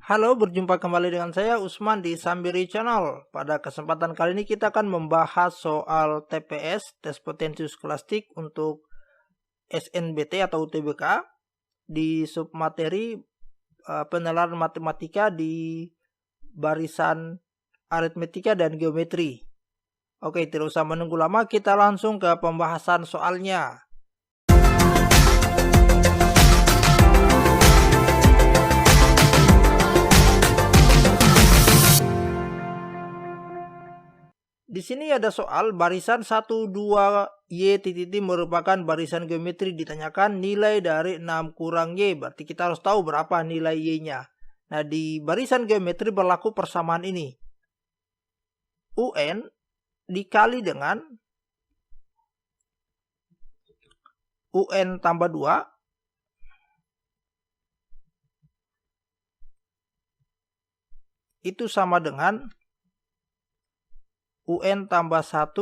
Halo, berjumpa kembali dengan saya Usman di Sambiri Channel. Pada kesempatan kali ini kita akan membahas soal TPS, tes potensi skolastik untuk SNBT atau UTBK di submateri penalaran matematika di barisan aritmetika dan geometri. Oke, tidak usah menunggu lama, kita langsung ke pembahasan soalnya. Di sini ada soal barisan 1, 2, Y titik merupakan barisan geometri, ditanyakan nilai dari 6 kurang Y. Berarti kita harus tahu berapa nilai Y-nya. Nah, di barisan geometri berlaku persamaan ini. UN dikali dengan UN tambah 2 itu sama dengan UN tambah 1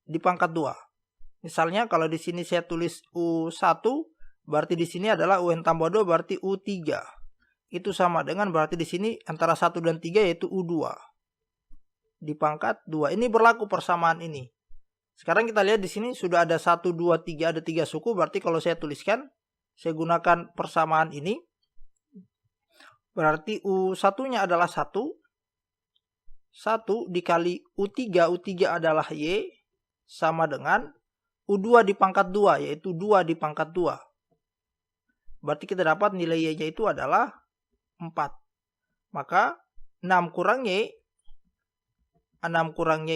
di pangkat 2. Misalnya kalau di sini saya tulis U1, berarti di sini adalah UN tambah 2 berarti U3. Itu sama dengan berarti di sini antara 1 dan 3 yaitu U2 di pangkat 2. Ini berlaku persamaan ini. Sekarang kita lihat di sini sudah ada 1, 2, 3, ada 3 suku. Berarti kalau saya tuliskan, saya gunakan persamaan ini. Berarti U1-nya adalah 1 dikali U3 adalah Y, sama dengan U2 di pangkat 2, yaitu 2 di pangkat 2. Berarti kita dapat nilai Y-nya itu adalah 4. Maka 6 kurang Y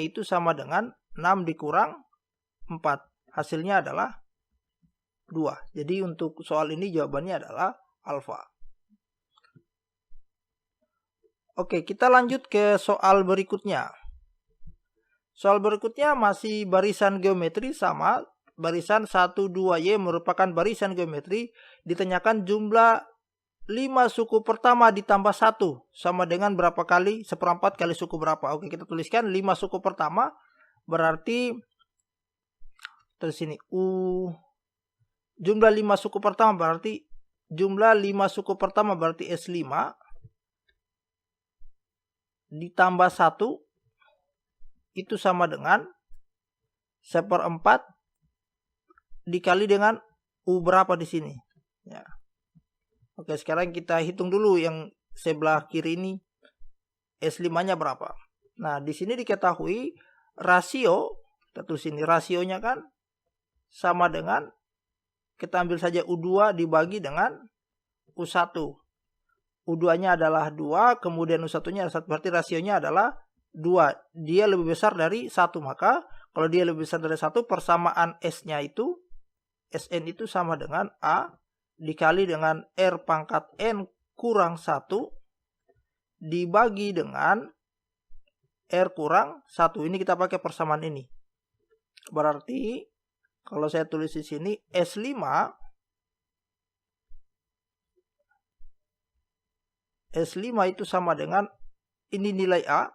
itu sama dengan 6 dikurang 4. Hasilnya adalah 2. Jadi untuk soal ini jawabannya adalah alfa. Oke, kita lanjut ke soal berikutnya. Soal berikutnya masih barisan geometri, sama barisan 1, 2Y merupakan barisan geometri, ditanyakan jumlah 5 suku pertama ditambah 1 sama dengan berapa kali seperempat kali suku berapa. Oke, kita tuliskan 5 suku pertama berarti terus sini jumlah 5 suku pertama berarti jumlah 5 suku pertama berarti S5 ditambah 1 itu sama dengan seperempat dikali dengan U berapa di sini. Ya. Oke, sekarang kita hitung dulu yang sebelah kiri ini S5-nya berapa. Nah, di sini diketahui rasio, kita tulis ini rasionya kan sama dengan, kita ambil saja U2 dibagi dengan U1. U2-nya adalah 2, kemudian U1-nya adalah 1, berarti rasionya adalah 2. Dia lebih besar dari 1, maka kalau dia lebih besar dari 1, persamaan S-nya itu, Sn itu sama dengan A dikali dengan R pangkat N kurang 1 dibagi dengan R kurang 1. Ini kita pakai persamaan ini. Berarti, kalau saya tulis di sini, S5 itu sama dengan ini nilai A,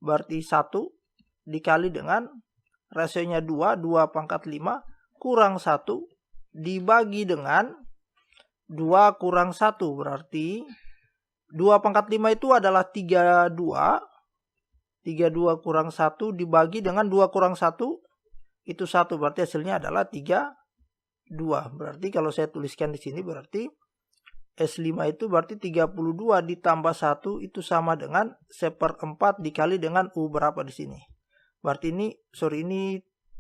berarti 1 dikali dengan rasionya 2 pangkat 5 kurang 1 dibagi dengan 2 kurang 1, berarti 2 pangkat 5 itu adalah 32 kurang 1 dibagi dengan 2 kurang 1 itu 1, berarti hasilnya adalah 32. Berarti kalau saya tuliskan di sini berarti S5 itu berarti 32 ditambah 1 itu sama dengan seperempat dikali dengan U berapa di sini. Berarti ini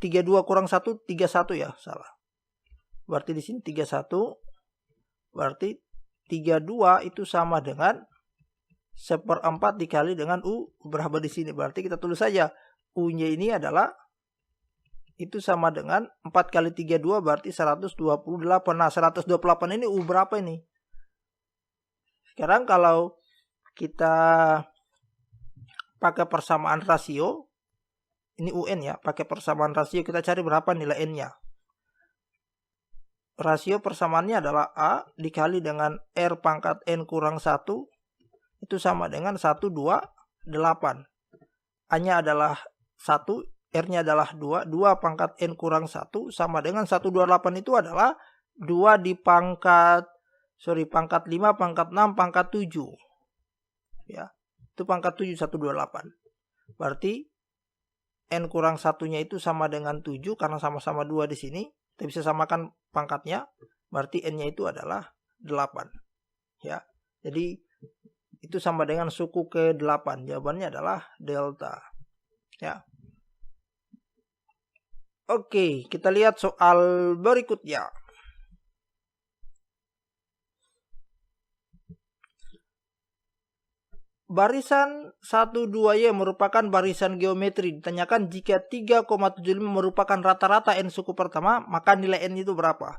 32 kurang 1, 31 ya, salah. Berarti di sini 31, berarti 32 itu sama dengan seperempat dikali dengan U berapa di sini. Berarti kita tulis saja U-nya ini adalah itu sama dengan 4 kali 32 berarti 128. Nah, 128 ini U berapa ini? Sekarang kalau kita pakai persamaan rasio, ini UN ya, pakai persamaan rasio, kita cari berapa nilai N-nya. Rasio persamaannya adalah A dikali dengan R pangkat N kurang 1, itu sama dengan 128. A-nya adalah 1, R-nya adalah 2 pangkat N kurang 1 sama dengan 128 itu adalah 2 di pangkat pangkat 5, pangkat 6, pangkat 7. Ya. Itu pangkat 7 128. Berarti N kurang 1-nya itu sama dengan 7 karena sama-sama 2 di sini. Kita bisa samakan pangkatnya. Berarti N-nya itu adalah 8. Ya. Jadi itu sama dengan suku ke-8. Jawabannya adalah delta. Ya. Oke, kita lihat soal berikutnya. Barisan 1,2Y merupakan barisan geometri. Ditanyakan jika 3,75 merupakan rata-rata N suku pertama, maka nilai N itu berapa?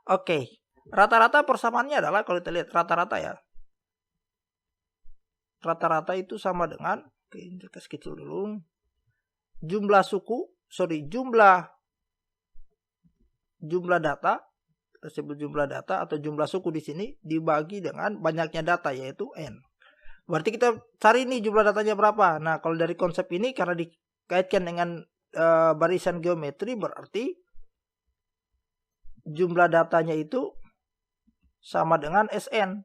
Oke, rata-rata persamaannya adalah, kalau kita lihat rata-rata ya. Rata-rata itu sama dengan, oke, ini kasih kecil dulu. Jumlah data, kita sebut jumlah data atau jumlah suku di sini dibagi dengan banyaknya data, yaitu N. Berarti kita cari nih jumlah datanya berapa. Nah, kalau dari konsep ini karena dikaitkan dengan barisan geometri, berarti jumlah datanya itu sama dengan Sn.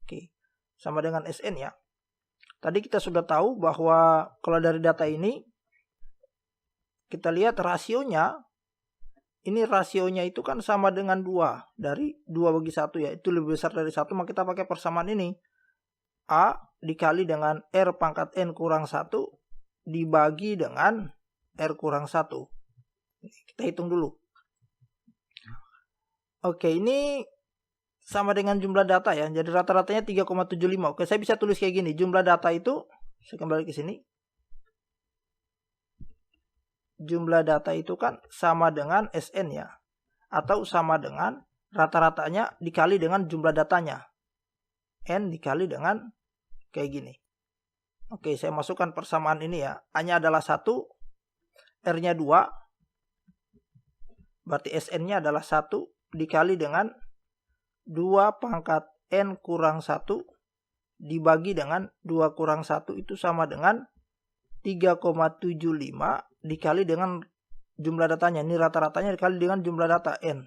Oke, sama dengan Sn ya. Tadi kita sudah tahu bahwa kalau dari data ini kita lihat rasionya. Ini rasionya itu kan sama dengan 2. Dari 2/1 ya. Itu lebih besar dari 1. Maka kita pakai persamaan ini. A dikali dengan R pangkat N kurang 1. Dibagi dengan R kurang 1. Kita hitung dulu. Oke, ini sama dengan jumlah data ya. Jadi rata-ratanya 3,75. Oke, saya bisa tulis kayak gini. Jumlah data itu, saya kembali ke sini. Jumlah data itu kan sama dengan Sn ya. Atau sama dengan rata-ratanya dikali dengan jumlah datanya. N dikali dengan kayak gini. Oke, saya masukkan persamaan ini ya. A-nya adalah 1, R-nya 2. Berarti Sn-nya adalah 1 dikali dengan 2 pangkat N kurang 1 dibagi dengan 2 kurang 1 itu sama dengan 3,75 dikali dengan jumlah datanya. Ini rata-ratanya dikali dengan jumlah data N.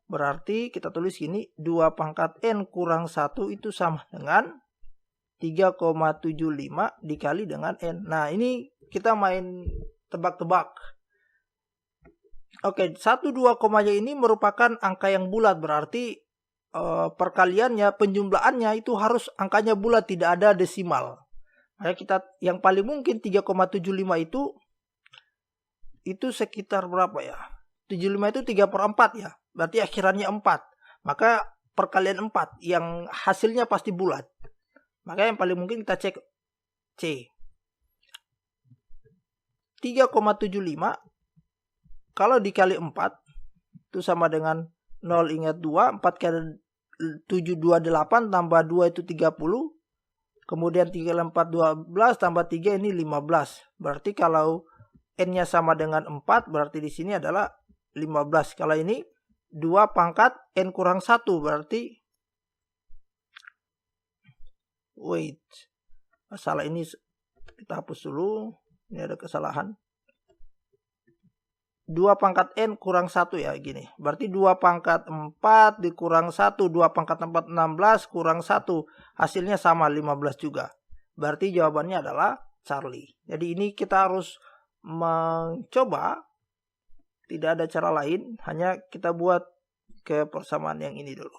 Berarti kita tulis gini, 2 pangkat N kurang 1 itu sama dengan 3,75 dikali dengan N. Nah, ini kita main tebak-tebak. Oke, 1, 2 komanya ini merupakan angka yang bulat. Berarti perkaliannya, penjumlahannya itu harus angkanya bulat, tidak ada desimal. Maka kita yang paling mungkin 3,75 itu sekitar berapa ya? 75 itu 3/4 ya. Berarti akhirannya 4. Maka perkalian 4 yang hasilnya pasti bulat. Maka yang paling mungkin kita cek C. 3,75 kalau dikali 4 itu sama dengan 0, ingat 2. 4 kali 7, 28 tambah 2 itu 30. Kemudian 3 kali 4, 12 tambah 3 ini 15. Berarti kalau N-nya sama dengan 4, berarti di sini adalah 15. Kalau ini 2 pangkat N kurang 1, berarti wait. Masalah ini kita hapus dulu. Ini ada kesalahan. 2 pangkat N kurang 1 ya, gini. Berarti 2 pangkat 4 dikurang 1. 2 pangkat 4, 16 kurang 1. Hasilnya sama 15 juga. Berarti jawabannya adalah Charlie. Jadi ini kita harus mencoba. Tidak ada cara lain. Hanya kita buat ke persamaan yang ini dulu.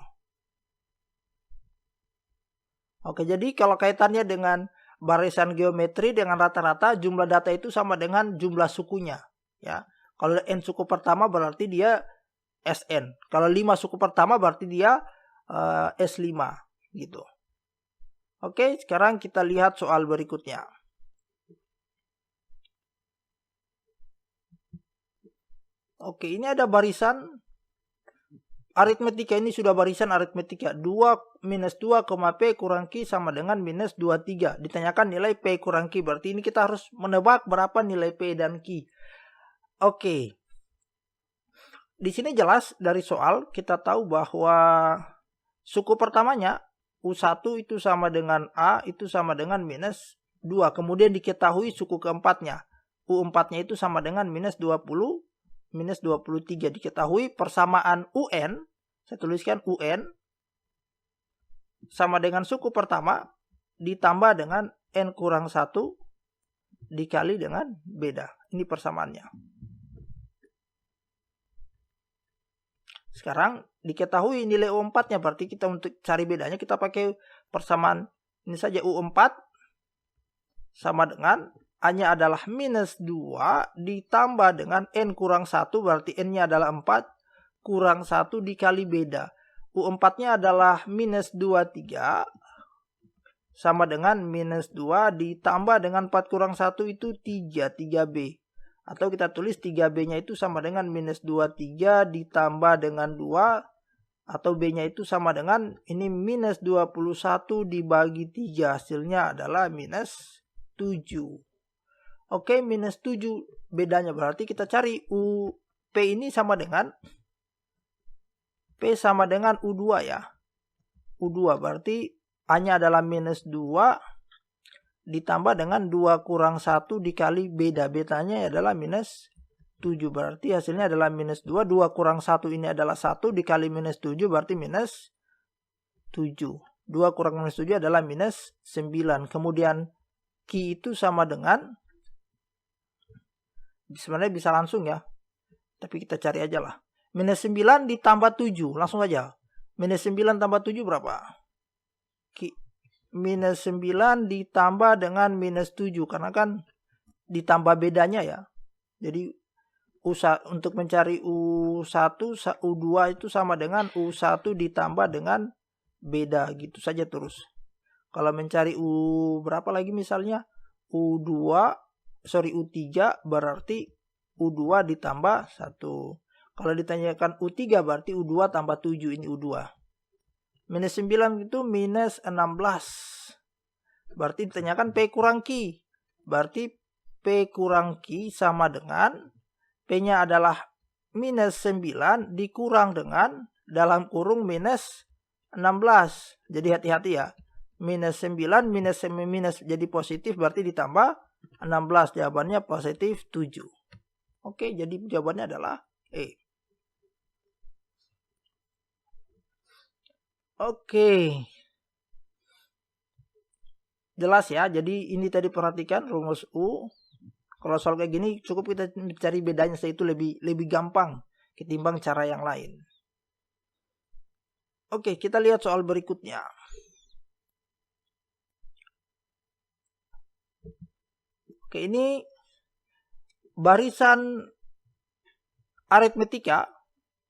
Oke, jadi kalau kaitannya dengan barisan geometri dengan rata-rata, jumlah data itu sama dengan jumlah sukunya. Ya. Kalau N suku pertama berarti dia Sn. Kalau 5 suku pertama berarti dia S5 gitu. Oke, sekarang kita lihat soal berikutnya. Oke, ini ada barisan aritmetika. Ini sudah barisan aritmetika. 2 minus 2, P kurang Q sama dengan minus 23. Ditanyakan nilai P kurang Q. Berarti ini kita harus menebak berapa nilai P dan Q. Oke. Di sini jelas dari soal kita tahu bahwa suku pertamanya U1 itu sama dengan A itu sama dengan minus 2. Kemudian diketahui suku keempatnya. U4-nya itu sama dengan minus 20, minus 23. Diketahui persamaan UN Saya tuliskan UN sama dengan suku pertama ditambah dengan N kurang 1 dikali dengan beda. Ini persamaannya. Sekarang diketahui nilai U4-nya, berarti kita untuk cari bedanya kita pakai persamaan ini saja. U4 sama dengan A-nya adalah minus 2 ditambah dengan N kurang 1, berarti N-nya adalah 4 kurang 1 dikali beda. U4-nya adalah minus 23 sama dengan minus 2 ditambah dengan 4 kurang 1 itu 3B. Atau kita tulis 3B-nya itu sama dengan minus 23 ditambah dengan 2. Atau B-nya itu sama dengan ini minus 21 dibagi 3. Hasilnya adalah minus 7. Oke, minus 7 bedanya. Berarti kita cari P ini sama dengan P sama dengan U2 ya. U2 berarti A-nya adalah minus 2 ditambah dengan 2 kurang 1 dikali beda. Betanya adalah minus 7. Berarti hasilnya adalah minus 2. 2 kurang 1 ini adalah 1 dikali minus 7 berarti minus 7. 2 kurang minus 7 adalah minus 9. Kemudian Q itu sama dengan, sebenarnya bisa langsung ya, tapi kita cari aja lah. Minus 9 ditambah 7. Langsung aja. Minus 9 tambah 7 berapa? Minus 9 ditambah dengan minus 7. Karena kan ditambah bedanya ya. Jadi untuk mencari U1, U2 itu sama dengan U1 ditambah dengan beda. Gitu saja terus. Kalau mencari berapa lagi misalnya? U3 berarti U2 ditambah 1. Kalau ditanyakan U3 berarti U2 tambah 7. Ini U2. Minus 9 itu minus 16. Berarti ditanyakan P kurang Q. Berarti P kurang Q sama dengan P-nya adalah minus 9 dikurang dengan dalam kurung minus 16. Jadi hati-hati ya. Minus 9 minus jadi positif berarti ditambah 16. Jawabannya positif 7. Oke, jadi jawabannya adalah E. Oke. Jelas ya. Jadi ini tadi perhatikan rumus U. Kalau soal kayak gini cukup kita cari bedanya, itu lebih gampang ketimbang cara yang lain. Oke, kita lihat soal berikutnya. Oke, ini barisan aritmetika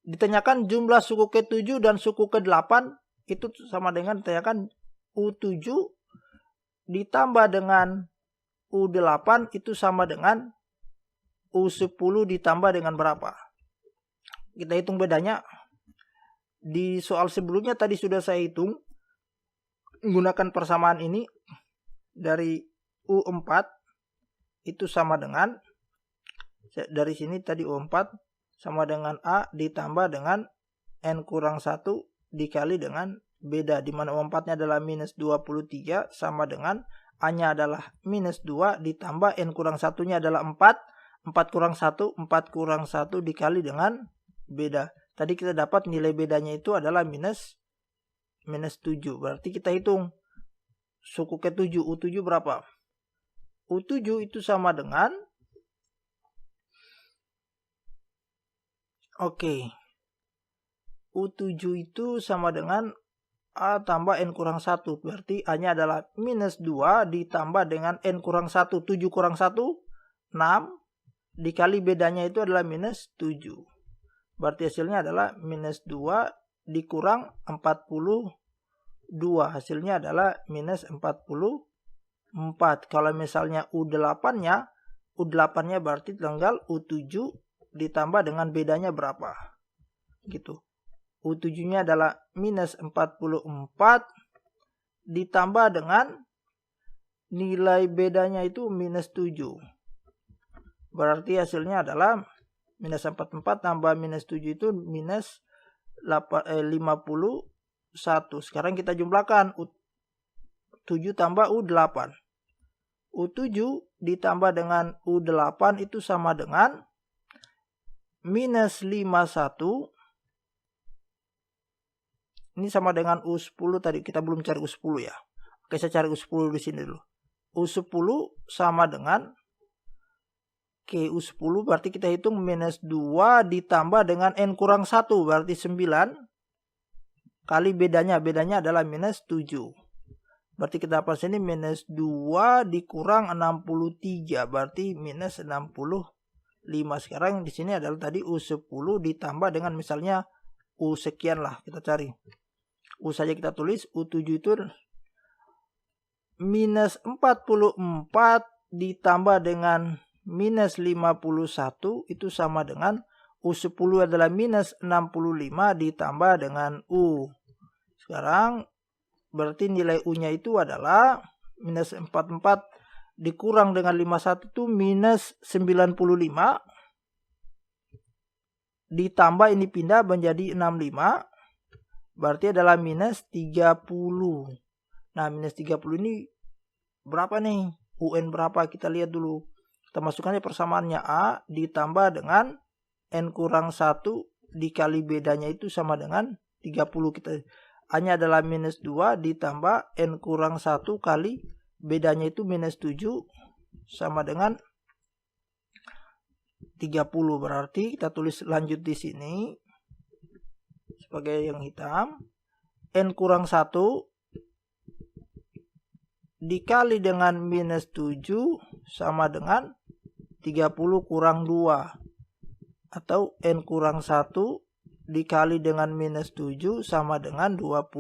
ditanyakan jumlah suku ke-7 dan suku ke-8 itu sama dengan ditanyakan U7 ditambah dengan U8 itu sama dengan U10 ditambah dengan berapa. Kita hitung bedanya. Di soal sebelumnya tadi sudah saya hitung menggunakan persamaan ini. Dari U4 itu sama dengan, dari sini tadi U4 sama dengan A ditambah dengan N kurang 1 dikali dengan beda, di mana U4-nya adalah minus 23 sama dengan A-nya adalah minus 2 ditambah N kurang 1-nya adalah 4. 4 kurang 1, 4 kurang 1 dikali dengan beda. Tadi kita dapat nilai bedanya itu adalah minus 7. Berarti kita hitung suku ke-7, U7 berapa? U7 itu sama dengan, oke, U7 itu sama dengan A tambah N kurang 1. Berarti A-nya adalah minus 2 ditambah dengan N kurang 1. 7 kurang 1, 6. Dikali bedanya itu adalah minus 7. Berarti hasilnya adalah minus 2 dikurang 42. Hasilnya adalah minus 44. Kalau misalnya U8-nya berarti tanggal U7 ditambah dengan bedanya berapa. Gitu. U7-nya adalah minus 44 ditambah dengan nilai bedanya itu minus 7. Berarti hasilnya adalah minus 44 tambah minus 7 itu minus 51. Sekarang kita jumlahkan U7 tambah U8. U7 ditambah dengan U8 itu sama dengan minus 51 Ini sama dengan U10 tadi. Kita belum cari U10 ya. Oke, saya cari U10 di sini dulu. U10 sama dengan U10 berarti kita hitung minus 2 ditambah dengan N kurang 1. Berarti 9 kali bedanya. Bedanya adalah minus 7. Berarti kita dapat sini minus 2 dikurang 63. Berarti minus 65. Sekarang di sini adalah tadi U10 ditambah dengan misalnya U sekian lah. Kita cari. U saja kita tulis. U7 itu minus 44 ditambah dengan minus 51 itu sama dengan U10 adalah minus 65 ditambah dengan U. Sekarang berarti nilai U-nya itu adalah minus 44 dikurang dengan 51 itu minus 95 ditambah ini pindah menjadi 65 berarti adalah minus 30. Nah, minus 30 ini berapa nih? UN berapa? Kita lihat dulu. Kita masukkannya persamaannya A ditambah dengan N kurang 1 dikali bedanya itu sama dengan 30. Kita A-nya adalah minus 2 ditambah N kurang 1 kali bedanya itu minus 7 sama dengan 30. Berarti kita tulis lanjut di sini sebagai yang hitam. N kurang 1 dikali dengan minus 7 sama dengan 30 kurang 2. Atau N kurang 1 dikali dengan minus 7 sama dengan 28.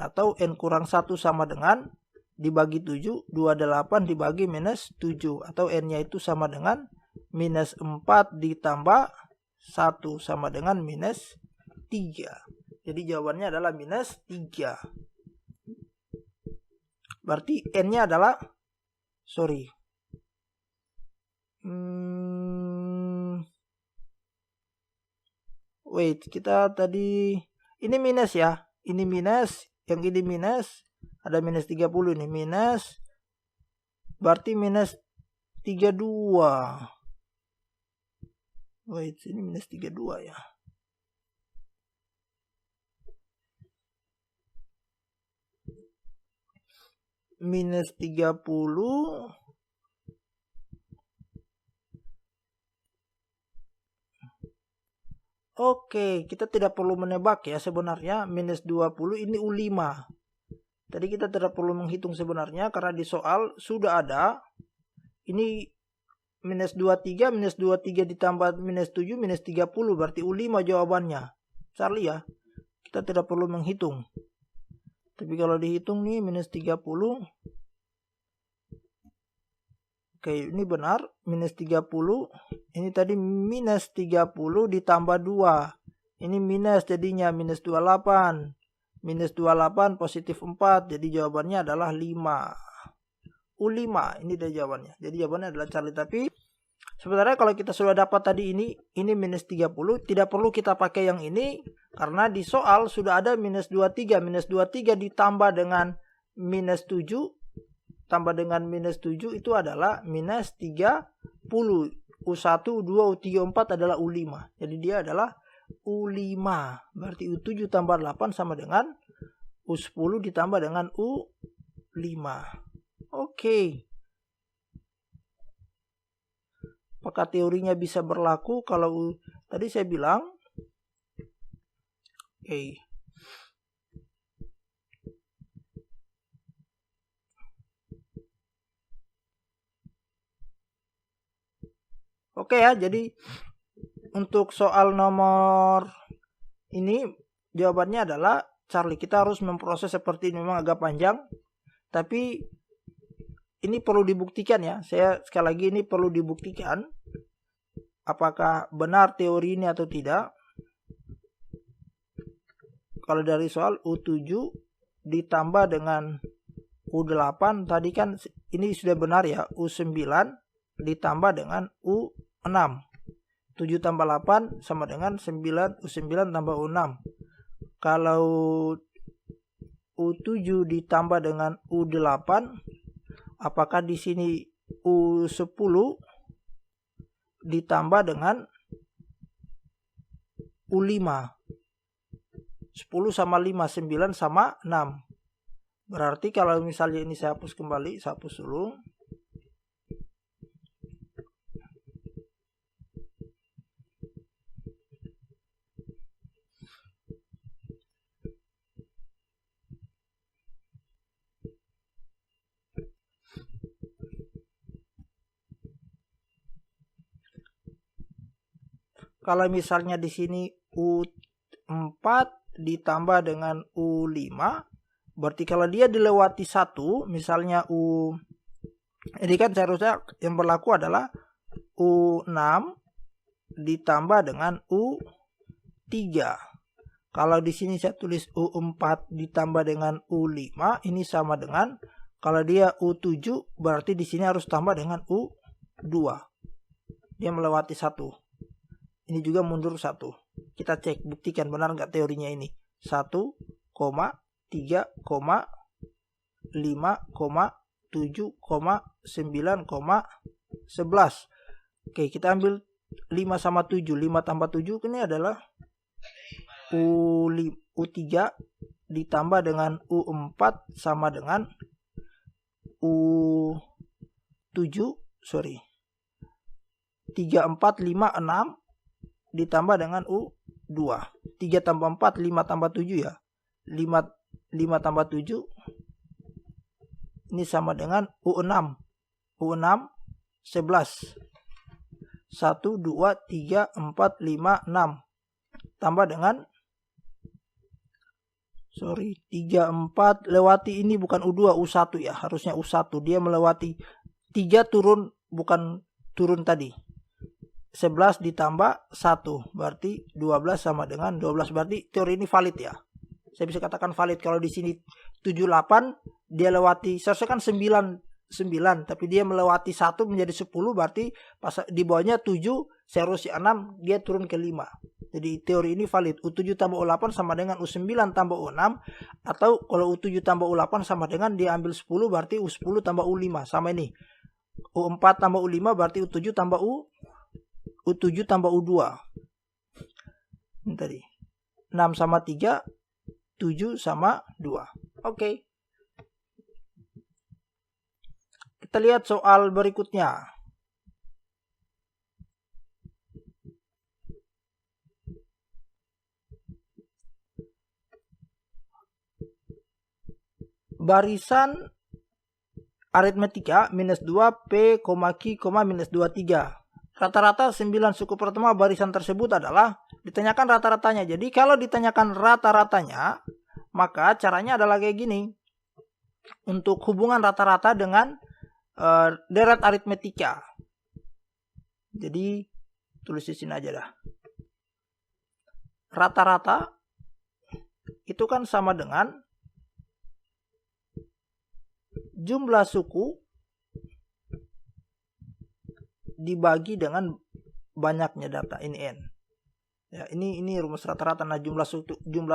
Atau N kurang 1 sama dengan dibagi 7, 28 dibagi minus 7. Atau N-nya itu sama dengan minus 4 ditambah 1 sama dengan minus 3. Jadi jawabannya adalah minus 3. Berarti N-nya adalah, kita tadi, ini minus ya. Ini minus, yang ini minus, ada minus 30 ini, minus, berarti minus 32. Ini minus 32 ya. Minus 30 Oke, kita tidak perlu menebak ya sebenarnya. Minus 20 ini U5. Tadi kita tidak perlu menghitung sebenarnya karena di soal sudah ada. Ini minus 23, minus 23 ditambah minus 7, minus 30. Berarti U5 jawabannya. Charlie ya. Kita tidak perlu menghitung. Tapi kalau dihitung nih minus 30. Oke, ini benar. Minus 30. Ini tadi minus 30 ditambah 2. Ini minus jadinya minus 28. Minus 28 positif 4. Jadi jawabannya adalah 5. U5 ini dia jawabannya. Jadi jawabannya adalah Charlie. Tapi sebenarnya kalau kita sudah dapat tadi ini minus 30. Tidak perlu kita pakai yang ini. Karena di soal sudah ada minus 23. Minus 23 ditambah dengan minus 7. Tambah dengan minus 7 itu adalah minus 30. U1, U2, U3, U4 adalah U5. Jadi dia adalah U5. Berarti U7 tambah 8 sama dengan U10 ditambah dengan U5. Oke. Apakah teorinya bisa berlaku kalau tadi saya bilang? Oke. Oke ya, jadi untuk soal nomor ini jawabannya adalah Charlie. Kita harus memproses seperti ini, memang agak panjang. Tapi ini perlu dibuktikan ya. Saya sekali lagi ini perlu dibuktikan. Apakah benar teori ini atau tidak. Kalau dari soal U7 ditambah dengan U8. Tadi kan ini sudah benar ya. U9 ditambah dengan U6. 7 tambah 8 sama dengan 9. U9 tambah U6. Kalau U7 ditambah dengan U8, apakah di sini U10 ditambah dengan U5? 10 sama 5, 9 sama 6. Berarti kalau misalnya ini saya hapus kembali, saya hapus dulu. Kalau misalnya di sini U4 ditambah dengan U5, berarti kalau dia dilewati 1, misalnya ini kan seharusnya yang berlaku adalah U6 ditambah dengan U3. Kalau di sini saya tulis U4 ditambah dengan U5, ini sama dengan kalau dia U7, berarti di sini harus tambah dengan U2. Dia melewati 1. Ini juga mundur 1. Kita cek, buktikan benar nggak teorinya ini. 1, 3, 5, 7, 9, 11. Oke, kita ambil 5 sama 7. 5 tambah 7 ini adalah U3 ditambah dengan U4 sama dengan U7. 3, 4, 5, 6 ditambah dengan U2. 3 tambah 4, 5 tambah 7 ya. 5 tambah 7. Ini sama dengan U6. U6, 11. 1, 2, 3, 4, 5, 6. Tambah dengan 3, 4. Lewati ini bukan U2, U1 ya. Harusnya U1. Dia melewati 3 turun, bukan turun tadi. 11 ditambah 1 berarti 12 sama dengan 12. Berarti teori ini valid ya. Saya bisa katakan valid. Kalau di sini 78 dia lewati, seharusnya kan 9 tapi dia melewati 1 menjadi 10, berarti pas di bawahnya 7 seharusnya 6, dia turun ke 5. Jadi teori ini valid. U7 tambah U8 sama dengan U9 tambah U6, atau kalau U7 tambah U8 sama dengan dia ambil 10, berarti U10 tambah U5 sama ini. U4 tambah U5 berarti U7 tambah U7 tambah U2. Ini tadi. 6 sama 3, 7 sama 2. Oke. Kita lihat soal berikutnya. Barisan aritmetika minus 2 P, Q, minus 23. Rata-rata 9 suku pertama barisan tersebut adalah ditanyakan rata-ratanya. Jadi kalau ditanyakan rata-ratanya, maka caranya adalah kayak gini. Untuk hubungan rata-rata dengan deret aritmetika. Jadi tulis di sini aja dah. Rata-rata itu kan sama dengan jumlah suku dibagi dengan banyaknya data, ini N. Ya, ini rumus rata-rata. Nah, jumlah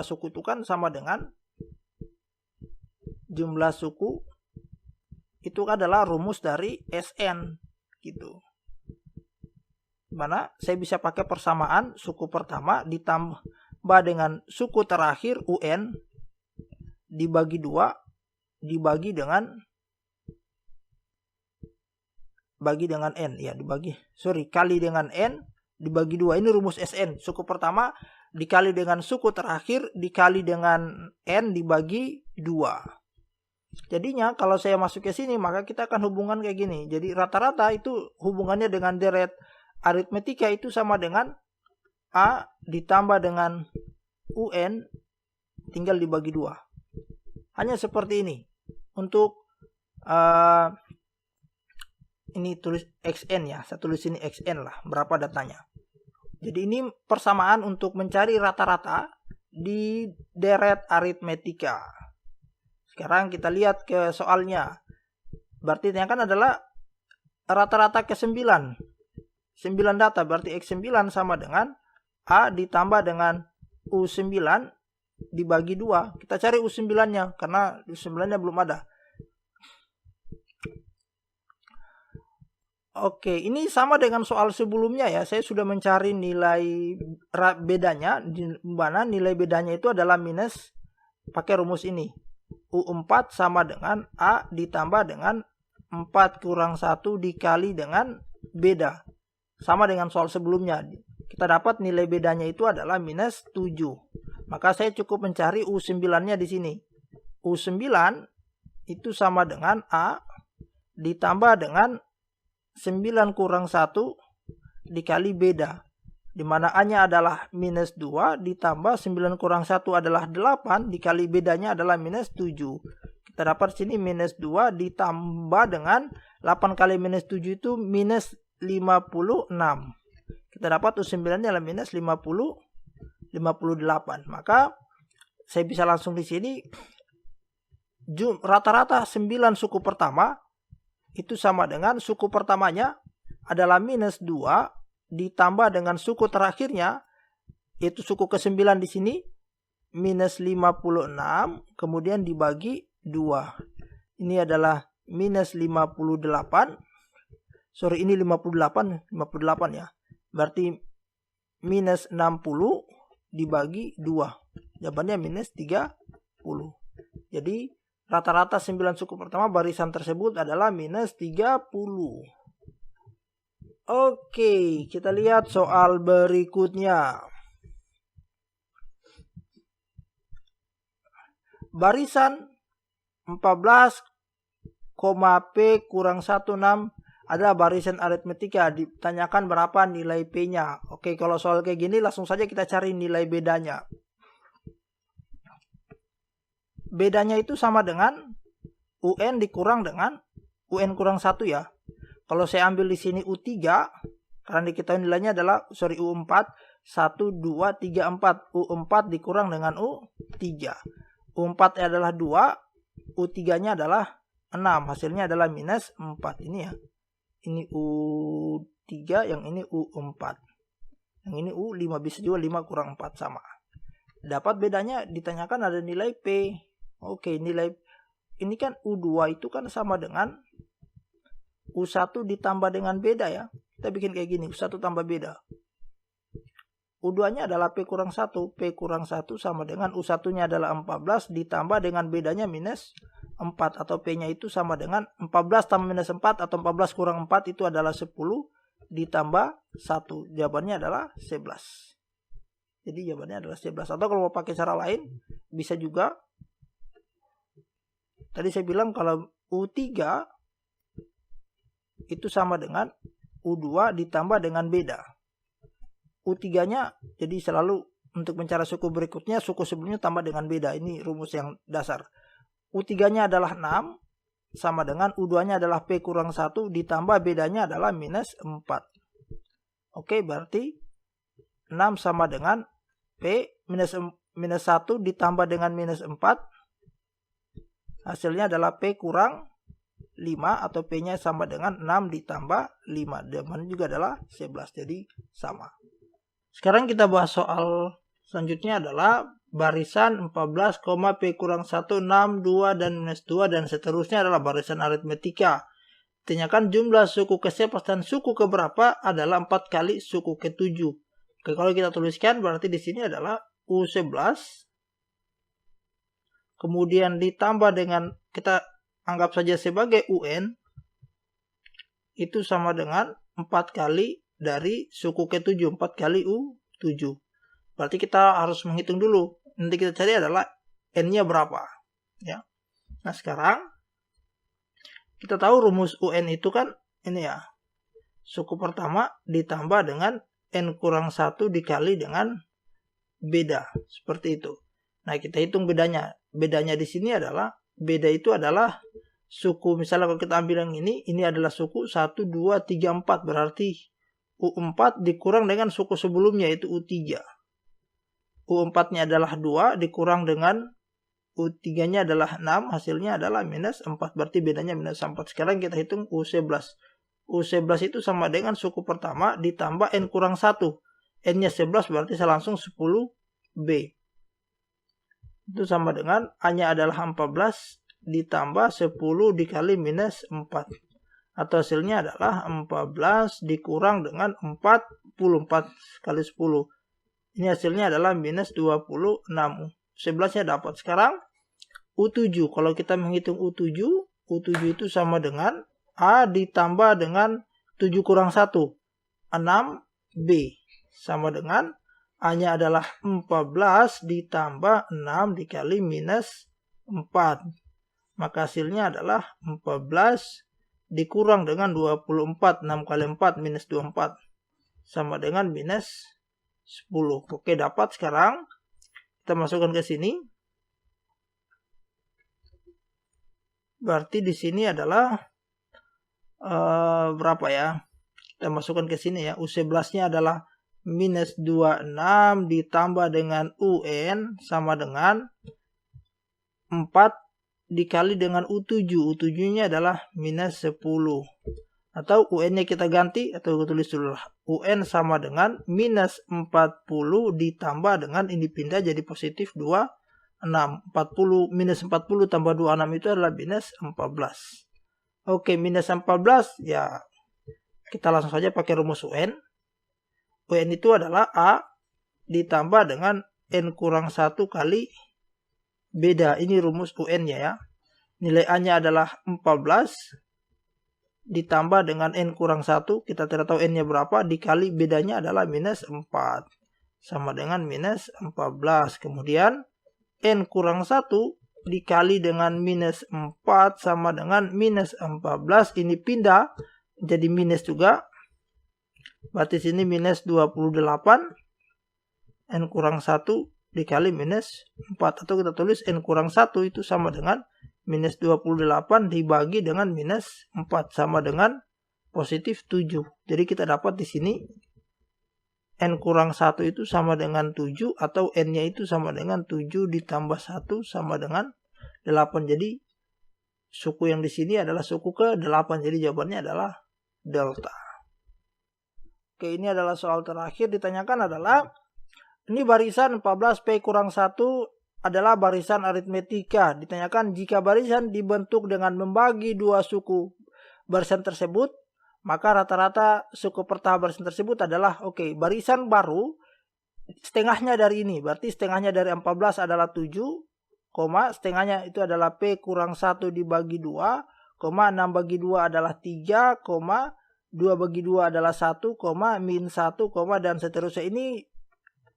suku itu kan sama dengan jumlah suku itu adalah rumus dari SN gitu. Mana saya bisa pakai persamaan suku pertama ditambah dengan suku terakhir UN dibagi 2 dibagi dengan N ya, kali dengan N dibagi 2. Ini rumus SN. Suku pertama dikali dengan suku terakhir dikali dengan N dibagi 2. Jadinya kalau saya masuk ke sini, maka kita akan hubungan kayak gini. Jadi rata-rata itu hubungannya dengan deret aritmetika itu sama dengan A ditambah dengan UN tinggal dibagi 2. Hanya seperti ini. Untuk ini tulis XN ya, saya tulis ini XN lah, berapa datanya. Jadi ini persamaan untuk mencari rata-rata di deret aritmetika. Sekarang kita lihat ke soalnya. Berarti yang kan adalah rata-rata ke 9. 9 data, berarti X9 sama dengan A ditambah dengan U9 dibagi 2. Kita cari U9-nya, karena U9-nya belum ada. Oke, ini sama dengan soal sebelumnya ya. Saya sudah mencari nilai bedanya, di mana nilai bedanya itu adalah minus pakai rumus ini. U4 sama dengan A ditambah dengan 4 kurang 1 dikali dengan beda. Sama dengan soal sebelumnya. Kita dapat nilai bedanya itu adalah minus 7. Maka saya cukup mencari U9-nya di sini. U9 itu sama dengan A ditambah dengan 9 kurang 1 dikali beda. Di mana A-nya adalah minus 2 ditambah 9 kurang 1 adalah 8 dikali bedanya adalah minus 7. Kita dapat sini minus 2 ditambah dengan 8 kali minus 7 itu minus 56. Kita dapat U9-nya adalah minus 58. Maka saya bisa langsung di sini rata-rata 9 suku pertama itu sama dengan suku pertamanya adalah minus 2 ditambah dengan suku terakhirnya, yaitu suku ke-9 di sini, minus 56, kemudian dibagi 2. Ini adalah minus 58. Sorry, ini 58 ya. Berarti minus 60 dibagi 2. Jawabannya minus 30. Jadi rata-rata 9 suku pertama barisan tersebut adalah minus 30. Oke, kita lihat soal berikutnya. Barisan 14, P kurang 16 adalah barisan aritmetika. Ditanyakan berapa nilai P-nya. Oke, kalau soal kayak gini langsung saja kita cari nilai bedanya. Bedanya itu sama dengan UN dikurang dengan UN kurang 1 ya. Kalau saya ambil di sini U3, karena diketahui nilainya adalah, U4, 1, 2, 3, 4. U4 dikurang dengan U3. U4 adalah 2, U3-nya adalah 6. Hasilnya adalah minus 4. Ini ya. Ini U3, yang ini U4. Yang ini U5, bisa juga 5 kurang 4 sama. Dapat bedanya, ditanyakan ada nilai P. Oke, nilai ini kan U2 itu kan sama dengan U1 ditambah dengan beda ya. Kita bikin kayak gini, U1 tambah beda. U2-nya adalah P kurang 1. P kurang 1 sama dengan U1-nya adalah 14 ditambah dengan bedanya minus 4. Atau P-nya itu sama dengan 14 tambah minus 4 atau 14 kurang 4 itu adalah 10 ditambah 1. Jawabannya adalah 11. Jadi jawabannya adalah 11. Atau kalau mau pakai cara lain, bisa juga. Tadi saya bilang kalau U3 itu sama dengan U2 ditambah dengan beda. U3-nya jadi selalu untuk mencari suku berikutnya, suku sebelumnya tambah dengan beda. Ini rumus yang dasar. U3-nya adalah 6 sama dengan U2-nya adalah P kurang 1 ditambah bedanya adalah minus 4. Oke, berarti 6 sama dengan P minus 1 ditambah dengan minus 4. Hasilnya adalah P kurang 5 atau P-nya sama dengan 6 ditambah 5. Jawabannya juga adalah 11. Jadi sama. Sekarang kita bahas soal selanjutnya adalah barisan 14, P kurang 1, 6, 2, dan minus 2, dan seterusnya adalah barisan aritmetika. Tanyakan jumlah suku ke-11 dan suku keberapa adalah 4 kali suku ke-7. Oke, kalau kita tuliskan berarti di sini adalah U11. Kemudian ditambah dengan, kita anggap saja sebagai UN, itu sama dengan 4 kali dari suku ke-7, 4 kali U7. Berarti kita harus menghitung dulu. Nanti kita cari adalah N-nya berapa. Ya. Nah sekarang, kita tahu rumus UN itu kan, ini ya, suku pertama ditambah dengan N kurang 1 dikali dengan beda. Seperti itu. Nah kita hitung bedanya. Bedanya di sini adalah, beda itu adalah suku, misalnya kalau kita ambil yang ini adalah suku 1, 2, 3, 4. Berarti U4 dikurang dengan suku sebelumnya yaitu U3. U4-nya adalah 2 dikurang dengan U3-nya adalah 6. Hasilnya adalah minus 4. Berarti bedanya minus 4. Sekarang kita hitung U11. U11 itu sama dengan suku pertama ditambah N kurang 1. N-nya 11 berarti saya langsung 10B. Itu sama dengan A-nya adalah 14 ditambah 10 dikali minus 4. Atau hasilnya adalah 14 dikurang dengan 44 kali 10. Ini hasilnya adalah minus 26. U11-nya dapat. Sekarang U7. Kalau kita menghitung U7 itu sama dengan A ditambah dengan 7 kurang 1. 6B. Sama dengan A-nya adalah 14 ditambah 6 dikali minus 4. Maka hasilnya adalah 14 dikurang dengan 24. 6 kali 4 minus 24. Sama dengan minus 10. Oke, dapat. Sekarang kita masukkan ke sini. Berarti di sini adalah berapa ya? Kita masukkan ke sini ya. U11-nya adalah minus 26 ditambah dengan UN sama dengan 4 dikali dengan U7. U7-nya adalah minus 10. Atau UN-nya kita ganti, atau kita tulis dulu. UN sama dengan minus 40 ditambah dengan ini pindah jadi positif 26. 40 minus 40 tambah 26 itu adalah minus 14. Oke, minus 14 ya kita langsung saja pakai rumus UN. UN itu adalah A ditambah dengan N kurang 1 kali beda. Ini rumus UN-nya ya. Nilai A-nya adalah 14 ditambah dengan N kurang 1. Kita tidak tahu N-nya berapa. Dikali bedanya adalah minus 4. Sama dengan minus 14. Kemudian N kurang 1 dikali dengan minus 4 sama dengan minus 14. Ini pindah jadi minus juga. Berarti sini minus 28. N kurang 1 dikali minus 4. Atau kita tulis N kurang 1 itu sama dengan minus 28 dibagi dengan minus 4. Sama dengan positif 7. Jadi kita dapat di sini N kurang 1 itu sama dengan 7. Atau N-nya itu sama dengan 7 ditambah 1 sama dengan 8. Jadi suku yang di sini adalah suku ke-8. Jadi jawabannya adalah delta. Oke, ini adalah soal terakhir. Ditanyakan adalah, ini barisan 14P kurang 1 adalah barisan aritmetika. Ditanyakan jika barisan dibentuk dengan membagi dua suku barisan tersebut, maka rata-rata suku pertama barisan tersebut adalah, oke, barisan baru setengahnya dari ini. Berarti setengahnya dari 14 adalah 7, setengahnya itu adalah P kurang 1 dibagi 2, 6 bagi 2 adalah 3, 2 bagi 2 adalah 1, min 1, dan seterusnya. Ini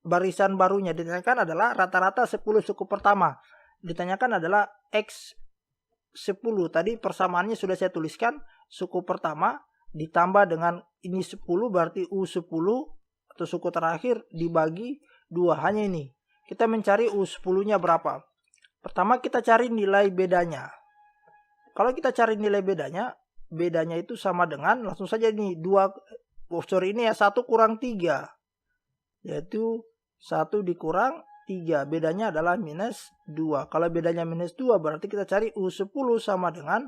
barisan barunya. Ditanyakan adalah rata-rata 10 suku pertama. Ditanyakan adalah X10. Tadi persamaannya sudah saya tuliskan. Suku pertama ditambah dengan ini 10 berarti U10 atau suku terakhir dibagi 2. Hanya ini. Kita mencari U10-nya berapa. Pertama kita cari nilai bedanya. Kalau kita cari nilai bedanya itu sama dengan, langsung saja nih, 1 kurang 3. Yaitu 1 dikurang 3. Bedanya adalah minus 2. Kalau bedanya minus 2 berarti kita cari U10 sama dengan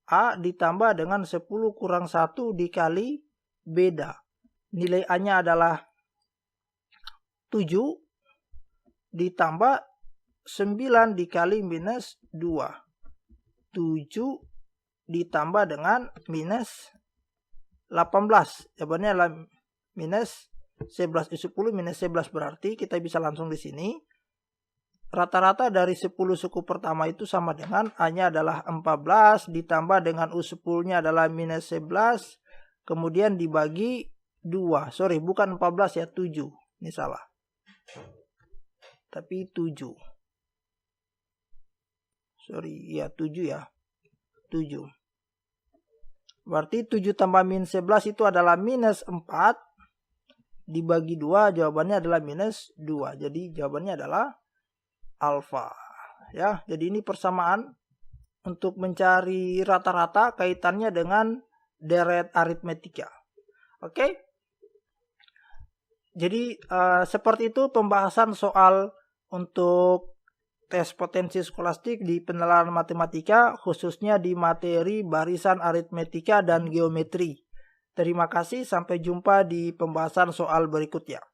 A ditambah dengan 10 kurang 1 dikali beda. Nilai A-nya adalah 7 ditambah 9 dikali minus 2. 7 ditambah dengan minus 18. Jawabannya adalah minus 11. 10 minus 11 berarti kita bisa langsung di sini. Rata-rata dari 10 suku pertama itu sama dengan A-nya adalah 14 ditambah dengan U10-nya adalah minus 11. Kemudian dibagi 2. Sorry, bukan 14 ya, 7. Ini salah. Tapi 7. Sorry, ya 7 ya. 7. Berarti 7 tambah min 11 itu adalah minus 4. Dibagi 2 jawabannya adalah minus 2. Jadi jawabannya adalah alfa. Ya, jadi ini persamaan untuk mencari rata-rata kaitannya dengan deret aritmetika. Oke. Jadi seperti itu pembahasan soal untuk tes potensi skolastik di penilaian matematika, khususnya di materi barisan aritmetika dan geometri. Terima kasih, sampai jumpa di pembahasan soal berikutnya.